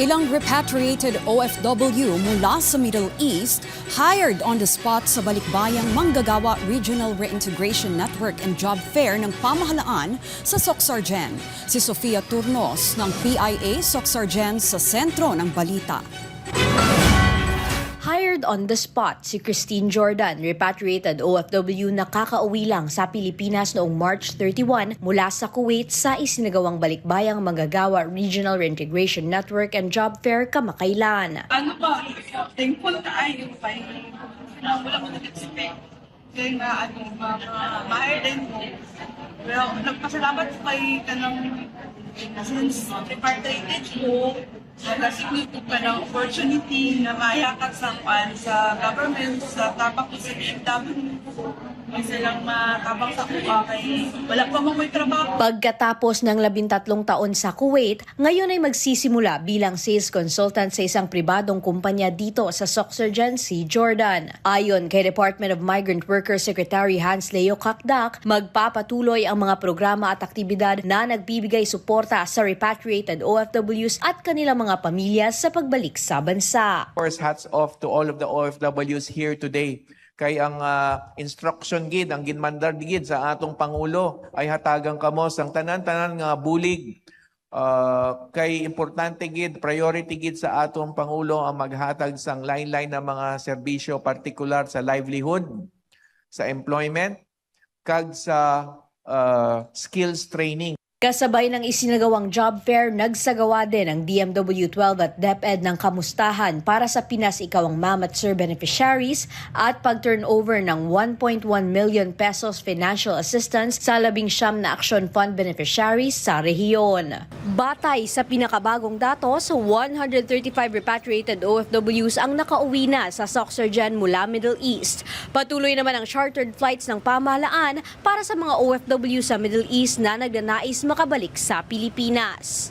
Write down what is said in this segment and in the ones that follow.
Ilang repatriated OFW mula sa Middle East hired on the spot sa Balikbayang Manggagawa Regional Reintegration Network and Job Fair ng pamahalaan sa Socsargen. Si Sofia Turnos ng PIA Socsargen sa sentro ng balita. Hired on the spot si Christine Jordan, repatriated OFW na kakauwi lang sa Pilipinas noong March 31 mula sa Kuwait sa isinagawang Balikbayang Manggagawa Regional Reintegration Network and Job Fair kamakailan. Ano ba, thankful tayo kay wala mo nag-expect. Kaya nga, ma-hire din mo. Well, nagpasalamat ko kay kanang since repatriated ko, nag-significant pa ng opportunity na mayakat sa government, sa tabak ko sa DFW. Kasi lang matabang sa kuha kay wala pa may trabaho. Pagkatapos ng 13 taon sa Kuwait, ngayon ay magsisimula bilang sales consultant sa isang pribadong kumpanya dito sa Socsargen, si Jordan. Ayon kay Department of Migrant Workers Secretary Hans Leo Kakdak, magpapatuloy ang mga programa at aktibidad na nagbibigay suporta sa repatriated OFWs at kanilang mga pamilya sa pagbalik sa bansa. Of course, hats off to all of the OFWs here today. Kay ang instruction gid, ang ginmandar gid sa atong Pangulo ay hatagang kamos ang tanan-tanan nga bulig. Kay importante gid, priority gid sa atong Pangulo ang maghatag sang lain-lain na mga serbisyo, partikular sa livelihood, sa employment, kag sa skills training. Kasabay ng isinagawang job fair, nagsagawa din ang DMW-12 at DepEd ng kamustahan para sa Pinas Ikaw ang Ma'am at Sir beneficiaries at pag-turnover ng 1.1 million pesos financial assistance sa 19 na Action Fund beneficiaries sa rehiyon. Batay sa pinakabagong datos, 135 repatriated OFWs ang nakauwi na sa Socsargen mula Middle East. Patuloy naman ang chartered flights ng pamahalaan para sa mga OFW sa Middle East na nagnanais makabalik sa Pilipinas.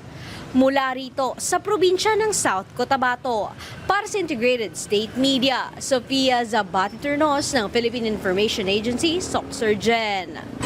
Mula rito sa probinsya ng South Cotabato, para sa Integrated State Media, Sofia Zabati Turnos ng Philippine Information Agency, Socsargen.